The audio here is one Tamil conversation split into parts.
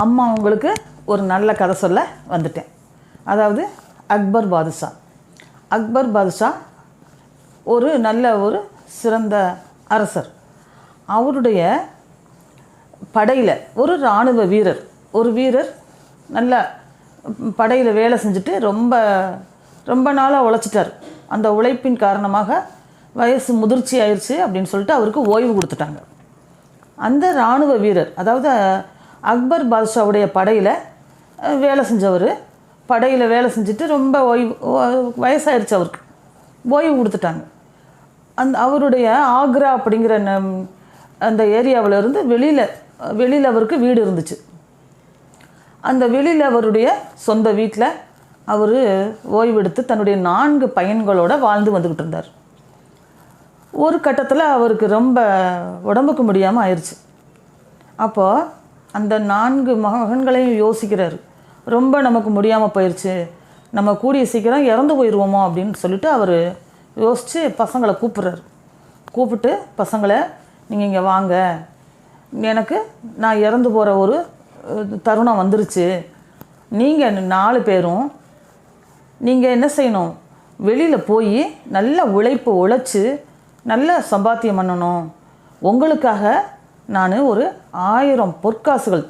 அம்மா உங்களுக்கு ஒரு நல்ல கதை சொல்ல வந்துட்டேன். அதாவது அக்பர் பாதுஷா. அக்பர் பாதுஷா ஒரு நல்ல ஒரு சிறந்த அரசர். அவருடைய படையில் ஒரு இராணுவ வீரர், ஒரு வீரர் நல்ல படையில் வேலை செஞ்சுட்டு ரொம்ப ரொம்ப நாளாக உழைச்சிட்டார். அந்த உழைப்பின் காரணமாக வயசு முதிர்ச்சி ஆயிடுச்சு அப்படின்னு சொல்லிட்டு அவருக்கு ஓய்வு கொடுத்துட்டாங்க. அந்த இராணுவ வீரர், அதாவது அக்பர் பாதுஷாவுடைய படையில் வேலை செஞ்சவர், படையில் வேலை செஞ்சுட்டு ரொம்ப வயசாயிருச்சு, அவருக்கு ஓய்வு கொடுத்துட்டாங்க. அவருடைய ஆக்ரா அப்படிங்கிற அந்த ஏரியாவில் இருந்து வெளியில் அவருக்கு வீடு இருந்துச்சு. அந்த வெளியில் அவருடைய சொந்த வீட்டில் அவர் ஓய்வெடுத்து தன்னுடைய 4 பையன்களோடு வாழ்ந்து வந்துக்கிட்டு இருந்தார். ஒரு கட்டத்தில் அவருக்கு ரொம்ப உடம்புக்கு முடியாமல் ஆயிடுச்சு. அப்போது அந்த 4 மகன்களையும் யோசிக்கிறார். ரொம்ப நமக்கு முடியாமல் போயிடுச்சு, நம்ம கூடிய சீக்கிரம் இறந்து போயிடுவோமோ அப்படின்னு சொல்லிட்டு அவர் யோசித்து பசங்களை கூப்பிட்டு பசங்களை, நீங்கள் இங்கே வாங்க, எனக்கு நான் இறந்து போகிற ஒரு தருணம் வந்துருச்சு. நீங்கள் 4 பேரும் நீங்கள் என்ன செய்யணும், வெளியில் போய் நல்ல உழைச்சி நல்ல சம்பாத்தியம் பண்ணணும். உங்களுக்காக நான் ஒரு 1000 பொற்காசுகள்,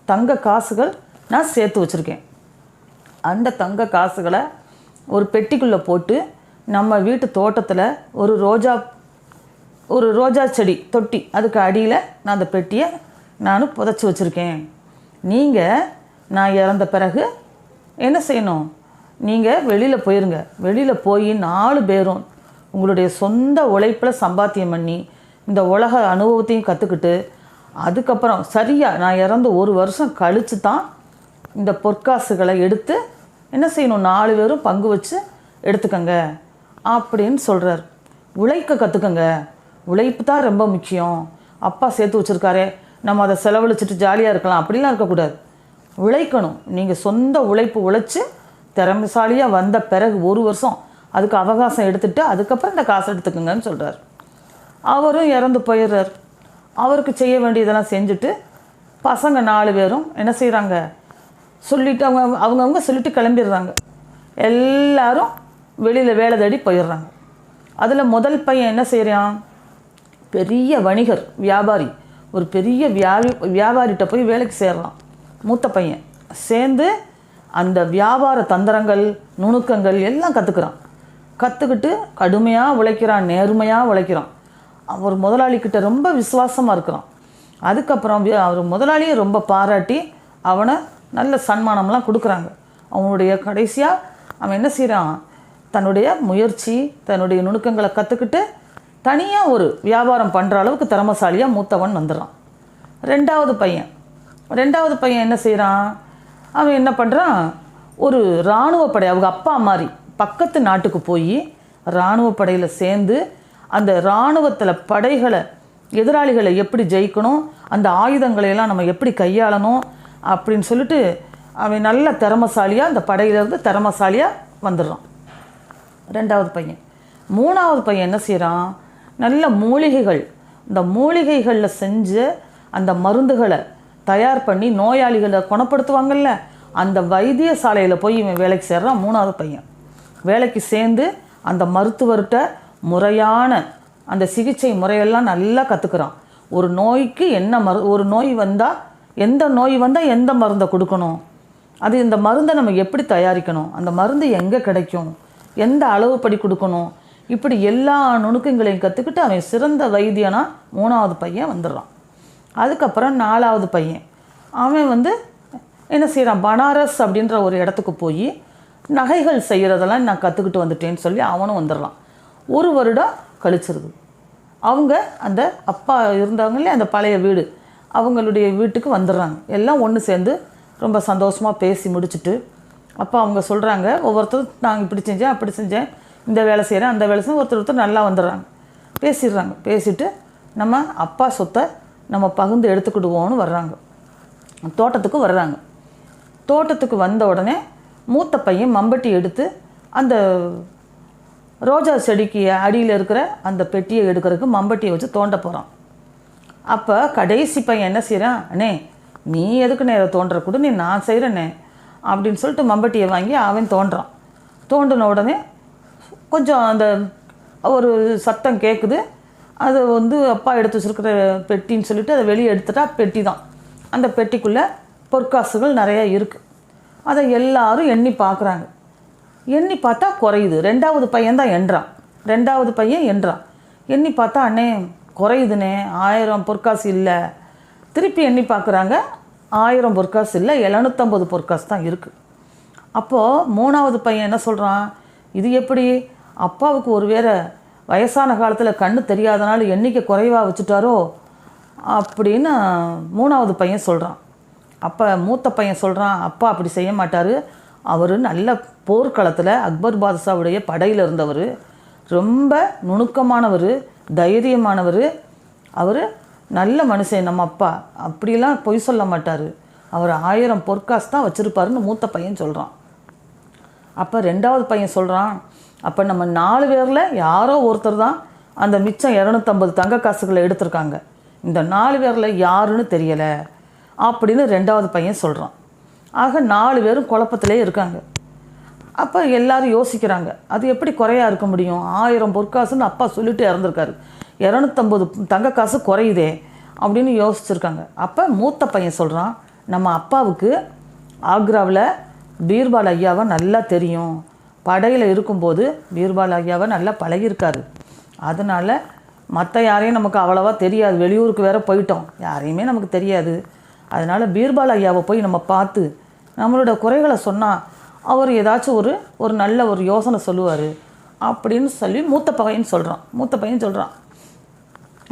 தங்க காசுகள் நான் சேர்த்து வச்சுருக்கேன். அந்த தங்க காசுகளை ஒரு பெட்டிக்குள்ளே போட்டு நம்ம வீட்டு தோட்டத்தில் ஒரு ரோஜா செடி தொட்டி, அதுக்கு அடியில் நான் அந்த பெட்டியை நான் புதைச்சி வச்சுருக்கேன். நீங்கள் நான் இறந்த பிறகு என்ன செய்யணும், நீங்கள் வெளியில் போயிருங்க. வெளியில் போய் 4 பேரும் உங்களுடைய சொந்த உழைப்பில் சம்பாத்தியம் பண்ணி இந்த உலக அனுபவத்தையும் கற்றுக்கிட்டு, அதுக்கப்புறம் சரியாக நான் இறந்து 1 வருஷம் கழித்து தான் இந்த பொற்காசுகளை எடுத்து என்ன செய்யணும், 4 பேரும் பங்கு வச்சு எடுத்துக்கங்க அப்படின்னு சொல்கிறார். உழைக்க கற்றுக்கங்க, உழைப்பு தான் ரொம்ப முக்கியம். அப்பா சேர்த்து வச்சுருக்காரே, நம்ம அதை செலவழிச்சிட்டு ஜாலியாக இருக்கலாம் அப்படிலாம் இருக்கக்கூடாது. உழைக்கணும். நீங்கள் சொந்த உழைச்சி திறமைசாலியாக வந்த பிறகு 1 வருஷம் அதுக்கு அவகாசம் எடுத்துகிட்டு அதுக்கப்புறம் இந்த காசை எடுத்துக்கோங்கன்னு சொல்கிறார். அவரும் இறந்து போயிடுறார். அவருக்கு செய்ய வேண்டியதெல்லாம் செஞ்சுட்டு பசங்க 4 பேரும் என்ன செய்கிறாங்க, சொல்லிவிட்டு அவங்கவுங்க சொல்லிவிட்டு கிளம்பிடுறாங்க. எல்லாரும் வெளியில் வேலை தேடி போயிடுறாங்க. அதில் முதல் பையன் என்ன செய்கிறான், பெரிய வணிகர், வியாபாரி, ஒரு பெரிய வியாபாரிகிட்ட போய் வேலைக்கு சேர்றான். மூத்த பையன் சேர்ந்து அந்த வியாபார தந்திரங்கள், நுணுக்கங்கள் எல்லாம் கற்றுக்கிட்டு கடுமையாக உழைக்கிறான், நேர்மையாக உழைக்கிறான். அவர் முதலாளிக்கிட்ட ரொம்ப விசுவாசமாக இருக்கிறான். அதுக்கப்புறம் அவர் முதலாளியை ரொம்ப பாராட்டி அவனை நல்ல சன்மானம்லாம் கொடுக்குறாங்க. அவனுடைய கடைசியாக அவன் என்ன செய்கிறான், தன்னுடைய முயற்சி, தன்னுடைய நுணுக்கங்களை கற்றுக்கிட்டு தனியாக ஒரு வியாபாரம் பண்ணுற அளவுக்கு திறமசாலியாக மூத்தவன் வந்துடுறான். ரெண்டாவது பையன் என்ன செய்கிறான், அவன் என்ன பண்ணுறான், ஒரு இராணுவ படை, அவங்க அப்பா மாதிரி பக்கத்து நாட்டுக்கு போய் இராணுவ படையில் சேர்ந்து அந்த இராணுவத்தில் படைகளை, எதிராளிகளை எப்படி ஜெயிக்கணும், அந்த ஆயுதங்களையெல்லாம் நம்ம எப்படி கையாளணும் அப்படின்னு சொல்லிட்டு அவன் நல்ல திறமசாலியாக அந்த படையிலேருந்து திறமசாலியாக வந்துடுறான். ரெண்டாவது பையன். மூணாவது பையன் என்ன செய்கிறான், நல்ல மூலிகைகள், இந்த மூலிகைகளில் செஞ்ச அந்த மருந்துகளை தயார் பண்ணி நோயாளிகளை குணப்படுத்துவாங்கள்ல, அந்த வைத்தியசாலையில் போய் இவன் வேலைக்கு சேர்றான். மூணாவது பையன் வேலைக்கு சேர்ந்து அந்த மருத்துவர்கிட்ட முறையான அந்த சிகிச்சை முறையெல்லாம் நல்லா கற்றுக்குறான். ஒரு நோய்க்கு ஒரு நோய் வந்தால் எந்த மருந்தை கொடுக்கணும், அது இந்த மருந்தை நம்ம எப்படி தயாரிக்கணும், அந்த மருந்து எங்கே கிடைக்கும், எந்த அளவுப்படி கொடுக்கணும், இப்படி எல்லா நுணுக்கங்களையும் கற்றுக்கிட்டு அவன் சிறந்த வைத்தியனாக மூணாவது பையன் வந்துடுறான். அதுக்கப்புறம் நாலாவது பையன் அவன் என்ன செய்கிறான், பனாரஸ் அப்படின்ற ஒரு இடத்துக்கு போய் நகைகள் செய்கிறதெல்லாம் நான் கற்றுக்கிட்டு வந்துட்டேன்னு சொல்லி அவனும் வந்துடலாம். 1 வருடம் கழிச்சிருது. அவங்க அந்த அப்பா இருந்தாங்களே அந்த பழைய வீடு, அவங்களுடைய வீட்டுக்கு வந்துடுறாங்க. எல்லாம் ஒன்று சேர்ந்து ரொம்ப சந்தோஷமாக பேசி முடிச்சுட்டு அப்போ அவங்க சொல்கிறாங்க, ஒவ்வொருத்தரும் நாங்கள் இப்படி செஞ்சேன், அப்படி செஞ்சேன், இந்த வேலை செய்கிறேன், அந்த வேலை செய்ய ஒருத்தர் நல்லா வந்துடுறாங்க. பேசிட்டு நம்ம அப்பா சொத்தை நம்ம பகிர்ந்து எடுத்துக்கிடுவோன்னு வர்றாங்க. தோட்டத்துக்கு வந்த உடனே மூத்த பையன் மம்பட்டி எடுத்து அந்த ரோஜா செடிக்கு அடியில் இருக்கிற அந்த பெட்டியை எடுக்கிறதுக்கு மம்பட்டியை வச்சு தோண்ட போகிறான். அப்போ கடைசி பையன் என்ன செய்கிறான், அண்ணே நீ எதுக்கு நேர தோன்ற கூட, நீ நான் செய்கிறேனே அப்படின்னு சொல்லிட்டு மம்பட்டியை வாங்கி அவன் தோன்றான். தோண்டின உடனே கொஞ்சம் அந்த ஒரு சத்தம் கேட்குது. அது அப்பா எடுத்து வச்சுருக்கிற பெட்டின்னு சொல்லிட்டு அதை வெளியே எடுத்துட்டா பெட்டி தான். அந்த பெட்டிக்குள்ளே பொற்காசுகள் நிறையா இருக்குது. அதை எல்லாரும் எண்ணி பார்க்குறாங்க. எண்ணி பார்த்தா குறையுது. ரெண்டாவது பையன் தான் எண்றான். எண்ணி பார்த்தா அண்ணே குறையுதுண்ணே, 1000 பொற்காசு இல்லை. திருப்பி எண்ணி பார்க்குறாங்க, 1000 பொற்காசு இல்லை, 750 பொற்காசு தான் இருக்குது. அப்போது மூணாவது பையன் என்ன சொல்கிறான், இது எப்படி அப்பாவுக்கு ஒரு வேளை வயசான காலத்தில் கண்ணு தெரியாதனால எண்ணிக்கை குறைவாக வச்சுட்டாரோ அப்படின்னு மூணாவது பையன் சொல்கிறான். அப்போ மூத்த பையன் சொல்கிறான், அப்பா அப்படி செய்ய மாட்டார். அவர் நல்ல போர்க்களத்தில் அக்பர் பாதுஷாவுடைய படையில் இருந்தவர், ரொம்ப நுணுக்கமானவர், தைரியமானவர், அவர் நல்ல மனுஷன் நம்ம அப்பா, அப்படிலாம் பொய் சொல்ல மாட்டார், அவர் 1000 பொற்காசு தான் வச்சுருப்பாருன்னு மூத்த பையன் சொல்கிறான். அப்போ ரெண்டாவது பையன் சொல்கிறான், அப்போ நம்ம 4 பேரில் யாரோ ஒருத்தர் தான் அந்த மிச்சம் 250 தங்க காசுகளை எடுத்திருக்காங்க, இந்த 4 பேரில் யாருன்னு தெரியலை அப்படின்னு ரெண்டாவது பையன் சொல்கிறான். ஆக 4 பேரும் குழப்பத்திலே இருக்காங்க. அப்போ எல்லோரும் யோசிக்கிறாங்க, அது எப்படி குறையாக இருக்க முடியும், 1000 பொற்காசுன்னு அப்பா சொல்லிட்டு இறந்துருக்காரு, 250 தங்க காசு குறையுதே அப்படின்னு யோசிச்சுருக்காங்க. அப்போ மூத்த பையன் சொல்கிறான், நம்ம அப்பாவுக்கு ஆக்ராவில் பீர்பால் ஐயாவை நல்லா தெரியும், படையில் இருக்கும்போது பீர்பால் ஐயாவை நல்லா பழகியிருக்காரு, அதனால் மற்ற யாரையும் நமக்கு அவ்வளோவா தெரியாது, வெளியூருக்கு வேறு போயிட்டோம், யாரையுமே நமக்கு தெரியாது, அதனால் பீர்பால் ஐயாவை போய் நம்ம பார்த்து நம்மளோட குறைகளை சொன்னால் அவர் ஏதாச்சும் ஒரு நல்ல ஒரு யோசனை சொல்லுவார் அப்படின்னு சொல்லி மூத்த பையன் சொல்கிறான்.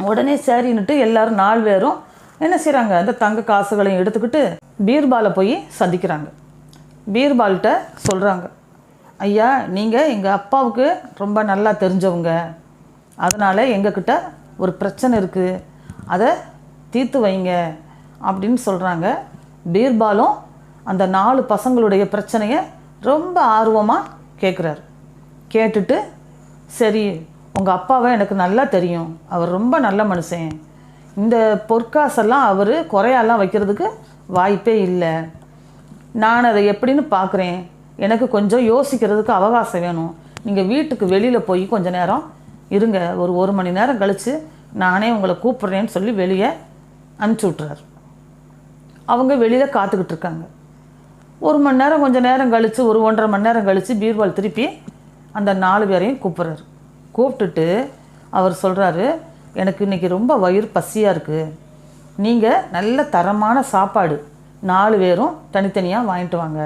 உடனே சரின்னுட்டு எல்லோரும் 4 பேரும் என்ன செய்கிறாங்க, அந்த தங்க காசுகளையும் எடுத்துக்கிட்டு பீர்பாலை போய் சந்திக்கிறாங்க. பீர்பால்கிட்ட சொல்கிறாங்க, ஐயா நீங்கள் எங்கள் அப்பாவுக்கு ரொம்ப நல்லா தெரிஞ்சவங்க, அதனால் எங்கக்கிட்ட ஒரு பிரச்சனை இருக்குது, அதை தீர்த்து வைங்க அப்படின்னு சொல்கிறாங்க. பீர்பாலும் அந்த 4 பசங்களுடைய பிரச்சனையை ரொம்ப ஆர்வமாக கேட்குறாரு. கேட்டுட்டு, சரி உங்கள் அப்பாவை எனக்கு நல்லா தெரியும், அவர் ரொம்ப நல்ல மனுஷன், இந்த பொற்காசெல்லாம் அவர் குறையெல்லாம் வைக்கிறதுக்கு வாய்ப்பே இல்லை, நான் அதை எப்படின்னு பார்க்குறேன், எனக்கு கொஞ்சம் யோசிக்கிறதுக்கு அவகாசம் வேணும், நீங்கள் வீட்டுக்கு வெளியில் போய் கொஞ்சம் நேரம் இருங்க, ஒரு 1 மணி நேரம் கழித்து நானே உங்களை கூப்பிட்றேன்னு சொல்லி வெளியே அனுப்பிச்சி விட்றாரு. அவங்க வெளியில் காத்துக்கிட்டு இருக்காங்க. 1 மணி நேரம் கொஞ்சம் நேரம் கழித்து, ஒரு 1.5 மணி நேரம் கழித்து பீர்பால் திருப்பி அந்த 4 பேரையும் கூப்பிட்றாரு. கூப்பிட்டுட்டு அவர் சொல்கிறாரு, எனக்கு இன்றைக்கி ரொம்ப வயிறு பசியாக இருக்குது, நீங்கள் நல்ல தரமான சாப்பாடு 4 பேரும் தனித்தனியாக வாங்கிட்டு வாங்க,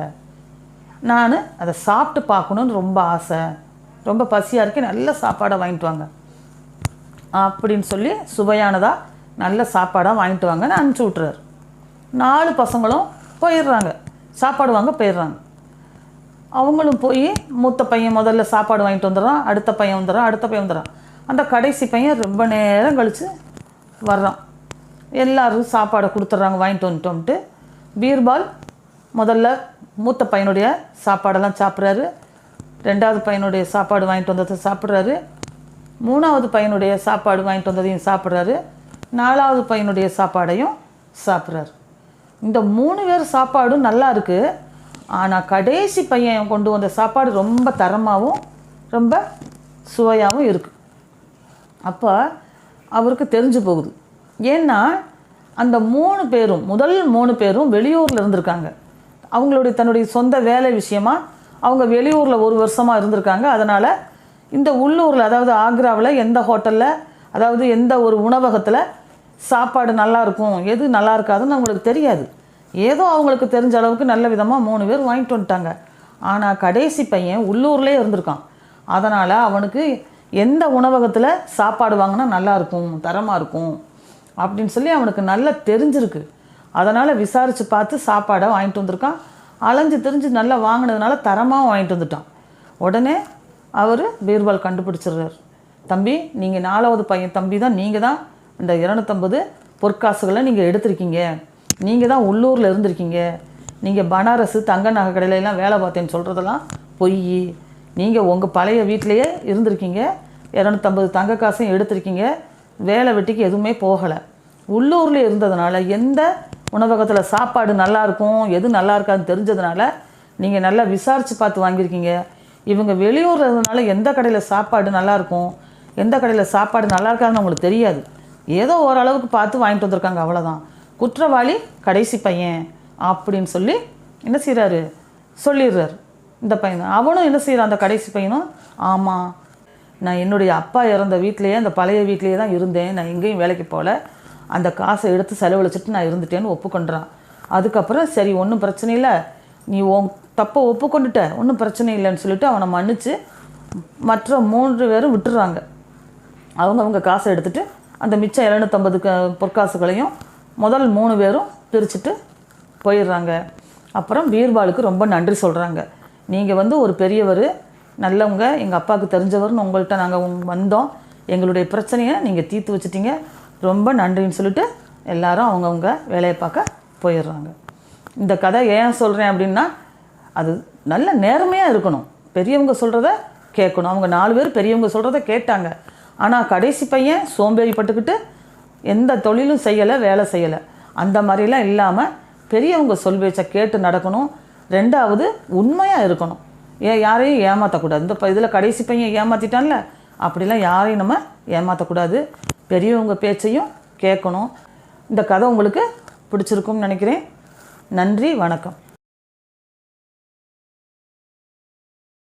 நான் அதை சாப்பிட்டு பார்க்கணுன்னு ரொம்ப ஆசை, ரொம்ப பசியாக இருக்கு, நல்ல சாப்பாடாக வாங்கிட்டு வாங்க அப்படின்னு சொல்லி சுவையானதாக நல்ல சாப்பாடாக வாங்கிட்டு வாங்கன்னு அனுப்பிச்சி விட்றாரு. 4 பசங்களும் போயிடுறாங்க, சாப்பாடு வாங்க போயிடுறாங்க. அவங்களும் போய் மூத்த பையன் முதல்ல சாப்பாடு வாங்கிட்டு வந்துடுறான், அடுத்த பையன் வந்துடுறான், அந்த கடைசி பையன் ரொம்ப நேரம் கழித்து வர்றான். எல்லோரும் சாப்பாடை கொடுத்துட்றாங்க, வாங்கிட்டு வந்துட்டோம்ட்டு. பீர்பால் முதல்ல மூத்த பையனுடைய சாப்பாடெல்லாம் சாப்பிட்றாரு, 2வது பையனுடைய சாப்பாடு வாங்கிட்டு வந்ததை சாப்பிட்றாரு, 3வது பையனுடைய சாப்பாடு வாங்கிட்டு வந்ததையும் சாப்பிட்றாரு, 4வது பையனுடைய சாப்பாடையும் சாப்பிட்றாரு. இந்த 3 பேர் சாப்பாடும் நல்லா இருக்குது, ஆனால் கடைசி பையன் கொண்டு வந்த சாப்பாடு ரொம்ப தரமாகவும் ரொம்ப சுவையாகவும் இருக்குது. அப்போ அவருக்கு தெரிஞ்சு போகுது. ஏன்னா அந்த 3 பேரும் முதல் 3 பேரும் வெளியூரில் இருந்திருக்காங்க. தன்னுடைய சொந்த வேலை விஷயமாக அவங்க வெளியூரில் 1 வருஷமாக இருந்திருக்காங்க. அதனால் இந்த உள்ளூரில், அதாவது ஆக்ராவில் எந்த ஹோட்டலில், அதாவது எந்த ஒரு உணவகத்தில் சாப்பாடு நல்லாயிருக்கும், எது நல்லா இருக்காதுன்னு அவங்களுக்கு தெரியாது. ஏதோ அவங்களுக்கு தெரிஞ்ச அளவுக்கு நல்ல விதமாக 3 பேர் வாங்கிட்டு வந்துட்டாங்க. ஆனால் கடைசி பையன் உள்ளூர்லேயே இருந்திருக்கான். அதனால் அவனுக்கு எந்த உணவகத்தில் சாப்பாடு வாங்கினா நல்லாயிருக்கும், தரமாக இருக்கும் அப்படின்னு சொல்லி அவனுக்கு நல்லா தெரிஞ்சிருக்கு. அதனால் விசாரித்து பார்த்து சாப்பாடை வாங்கிட்டு வந்திருக்கான். அலைஞ்சு திரிஞ்சு நல்லா வாங்கினதுனால தரமாக வாங்கிட்டு வந்துட்டான். உடனே அவர் பீர்பால் கண்டுபிடிச்சிடுறார், தம்பி நீங்கள் 4வது பையன் தம்பி தான், நீங்கள் தான் இந்த 250 பொற்காசுகளை நீங்கள் எடுத்திருக்கீங்க, நீங்கள் தான் உள்ளூரில் இருந்திருக்கீங்க, நீங்கள் பனாரஸு தங்க நகை கடையிலலாம் வேலை பார்த்தேன்னு சொல்கிறதெல்லாம் பொய், நீங்கள் உங்கள் பழைய வீட்டிலையே இருந்திருக்கீங்க, 250 தங்க காசையும் எடுத்திருக்கீங்க, வேலை வெட்டிக்கு எதுவுமே போகலை, உள்ளூரில் இருந்ததுனால எந்த உணவகத்தில் சாப்பாடு நல்லாயிருக்கும், எது நல்லா இருக்காதுன்னு தெரிஞ்சதுனால நீங்கள் நல்லா விசாரித்து பார்த்து வாங்கியிருக்கீங்க. இவங்க வெளியூரில் இருந்ததுனால எந்த கடையில் சாப்பாடு நல்லாயிருக்கும், எந்த கடையில் சாப்பாடு நல்லா இருக்காதுன்னு உங்களுக்கு தெரியாது. ஏதோ ஓரளவுக்கு பார்த்து வாங்கிட்டு வந்திருக்காங்க, அவ்வளோதான். குற்றவாளி கடைசி பையன் அப்படின்னு சொல்லி என்ன செய்கிறாரு, சொல்லிடுறார் இந்த பையன். அவனும் என்ன செய்கிறான், அந்த கடைசி பையனும், ஆமாம் நான் என்னுடைய அப்பா இறந்த வீட்டிலையே, அந்த பழைய வீட்டிலையே தான் இருந்தேன், நான் எங்கேயும் வேலைக்கு போகல, அந்த காசை எடுத்து செலவழிச்சிட்டு நான் இருந்துட்டேன்னு ஒப்புக்கொண்டுறான். அதுக்கப்புறம் சரி ஒன்றும் பிரச்சனை இல்லை, நீ உன் தப்பை ஒப்புக்கொண்டுட்ட, ஒன்றும் பிரச்சனை இல்லைன்னு சொல்லிட்டு அவனை மன்னித்து மற்ற 3 பேரும் விட்டுறாங்க. அவங்க காசை எடுத்துகிட்டு அந்த மிச்சம் 750 பொற்காசுகளையும் முதல் 3 பேரும் பிரிச்சுட்டு போயிடுறாங்க. அப்புறம் பீர்பாலுக்கு ரொம்ப நன்றி சொல்கிறாங்க. நீங்கள் ஒரு பெரியவர், நல்லவங்க, எங்கள் அப்பாவுக்கு தெரிஞ்சவர்னு உங்கள்கிட்ட நாங்கள் வந்தோம், எங்களுடைய பிரச்சனையை நீங்கள் தீர்த்து வச்சிட்டிங்க, ரொம்ப நன்றின்னு சொல்லிட்டு எல்லாரும் அவங்கவுங்க வேலையை பார்க்க போயிடுறாங்க. இந்த கதை ஏன் சொல்கிறேன் அப்படின்னா, அது நல்ல நேர்மையாக இருக்கணும், பெரியவங்க சொல்கிறத கேட்கணும். அவங்க 4 பேர் பெரியவங்க சொல்கிறத கேட்டாங்க. ஆனால் கடைசி பையன் சோம்பேறிப்பட்டுக்கிட்டு எந்த தொழிலும் செய்யலை, வேலை செய்யலை. அந்த மாதிரிலாம் இல்லாமல் பெரியவங்க சொல் பேச்சை கேட்டு நடக்கணும். 2வது உண்மையாக இருக்கணும், யாரையும் ஏமாற்றக்கூடாது. இந்த இதில் கடைசி பையன் ஏமாற்றிட்டான்ல, அப்படிலாம் யாரையும் நம்ம ஏமாற்றக்கூடாது, பெரியவங்க பேச்சையும் கேட்கணும். இந்த கதை உங்களுக்கு பிடிச்சிருக்கும்னு நினைக்கிறேன். நன்றி, வணக்கம்.